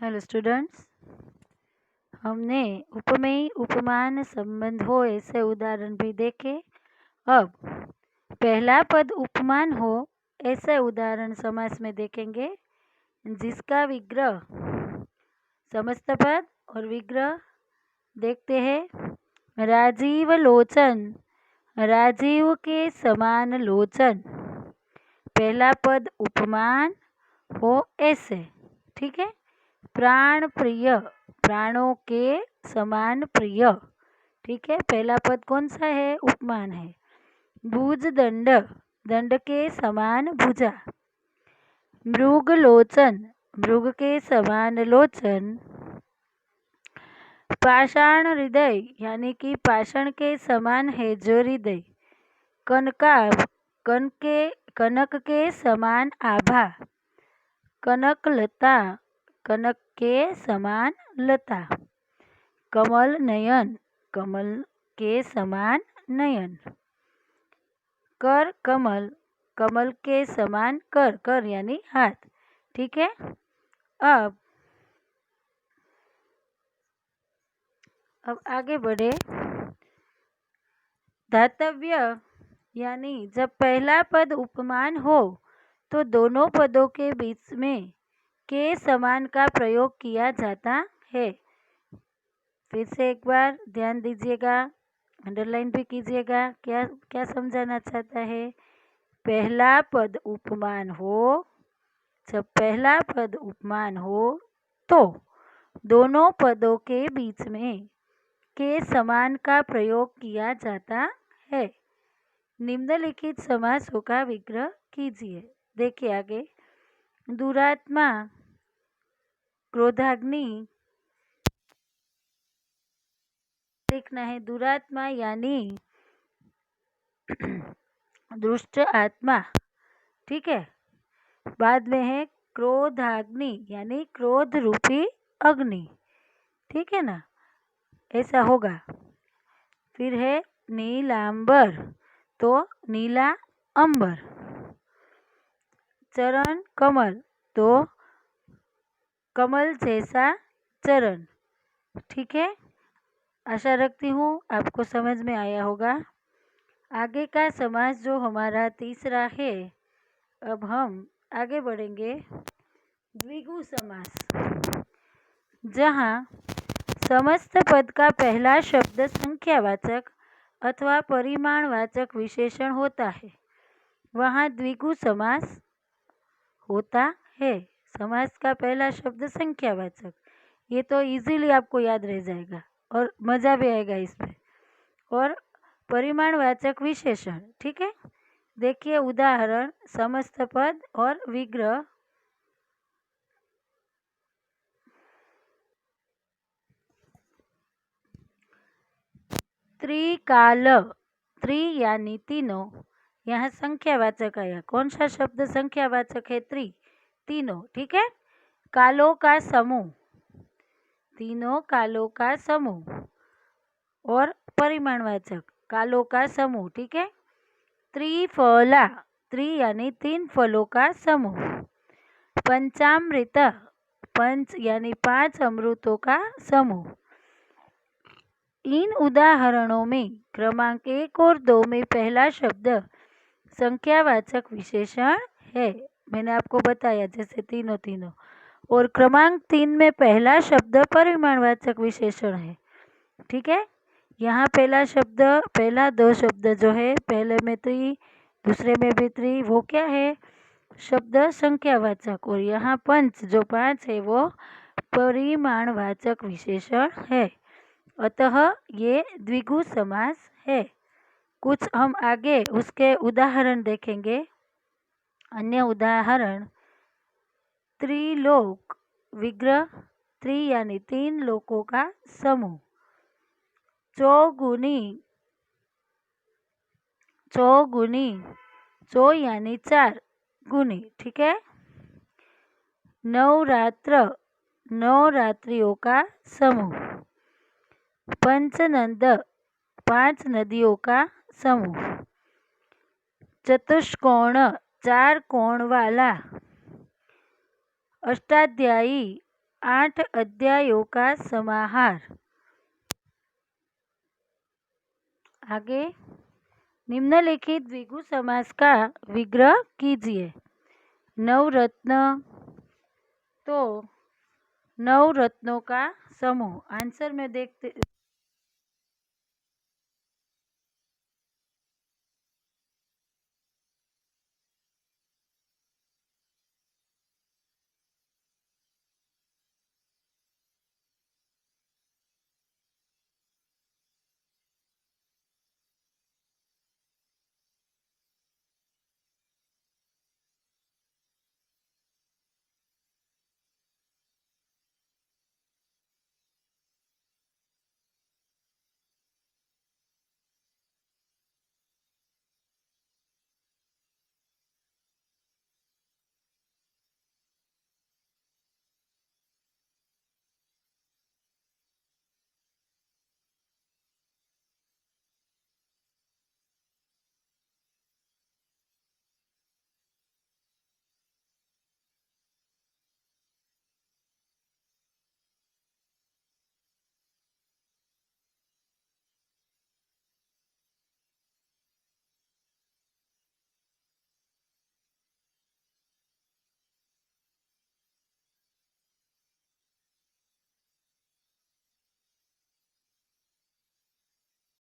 Hello students, हमने उपमेय उपमान संबंध हो ऐसे उदाहरण भी देखे। अब पहला पद उपमान हो ऐसे उदाहरण समास में देखेंगे, जिसका विग्रह समस्त पद और विग्रह देखते हैं। राजीव लोचन, राजीव के समान लोचन, पहला पद उपमान हो ऐसे, ठीक है। प्राण प्रिय, प्राणों के समान प्रिय, ठीक है। पहला पद कौन सा है? उपमान है। भुज दंड, दंड के समान भुजा। मृग लोचन, मृग के समान लोचन। पाषाण हृदय, यानी कि पाषाण के समान है जो हृदय। कनकाभ, कनक के समान आभा। कनक लता, कनक के समान लता। कमल नयन, कमल के समान नयन। कर कमल, कमल के समान कर, कर यानी हाथ, ठीक है। अब आगे बढ़े। धातव्य, यानी जब पहला पद उपमान हो तो दोनों पदों के बीच में के समान का प्रयोग किया जाता है। फिर से एक बार ध्यान दीजिएगा, अंडरलाइन भी कीजिएगा। क्या क्या समझाना चाहता है? पहला पद उपमान हो, जब पहला पद उपमान हो तो दोनों पदों के बीच में के समान का प्रयोग किया जाता है। निम्नलिखित समासों का विग्रह कीजिए। देखिए आगे। दुरात्मा, क्रोधाग्नि, देखना है। दुरात्मा यानी दुष्ट आत्मा, ठीक है। बाद में है क्रोधाग्नि, यानी क्रोध रूपी अग्नि, ठीक है ना, ऐसा होगा। फिर है नीलांबर, तो नीला अंबर। चरण कमल, तो कमल जैसा चरण, ठीक है। आशा रखती हूँ आपको समझ में आया होगा। आगे का समास जो हमारा तीसरा है, अब हम आगे बढ़ेंगे। द्विगु समास, जहाँ समस्त पद का पहला शब्द संख्यावाचक अथवा परिमाणवाचक विशेषण होता है, वहाँ द्विगु समास होता है। समास का पहला शब्द संख्यावाचक, ये तो इजीली आपको याद रह जाएगा और मज़ा भी आएगा इसमें। और परिमाणवाचक विशेषण, ठीक है। देखिए उदाहरण, समस्त पद और विग्रह। त्रिकाल, त्रि यानी तीनों, यहाँ संख्यावाचक आया। कौन सा शब्द संख्यावाचक है? त्रि, तीनों, ठीक है। कालों का समूह, तीनों कालों का समूह। और परिमाणवाचक, कालों का समूह, ठीक है। त्रिफला, त्रि यानी तीन फलों का समूह। पंचामृत, पंच यानी पांच अमृतों का समूह। इन उदाहरणों में क्रमांक 1 और 2 में पहला शब्द संख्यावाचक विशेषण है, मैंने आपको बताया, जैसे तीनों तीनों। और क्रमांक 3 में पहला शब्द परिमाणवाचक विशेषण है, ठीक है। यहाँ पहला शब्द, पहला दो शब्द जो है, पहले में त्रि, दूसरे में भी त्रि, वो क्या है? शब्द संख्यावाचक। और यहाँ पंच जो पांच है वो परिमाणवाचक विशेषण है। अतः ये द्विगु समास है। कुछ हम आगे उसके उदाहरण देखेंगे। अन्य उदाहरण, त्रिलोक, विग्रह, त्रि यानी तीन लोकों का समूह। चौगुनी, चौगुनी, चौ यानी चार, गुनी, ठीक है। नवरात्र, नवरात्रियों का समूह। पंचनंद, पांच नदियों का समूह। चतुष्कोण, चार कोण वाला। अष्टाध्यायी, 8 अध्यायों का समाहार। आगे, निम्नलिखित द्विगु समास का विग्रह कीजिए। नवरत्न, तो नवरत्नों का समूह। आंसर में देखते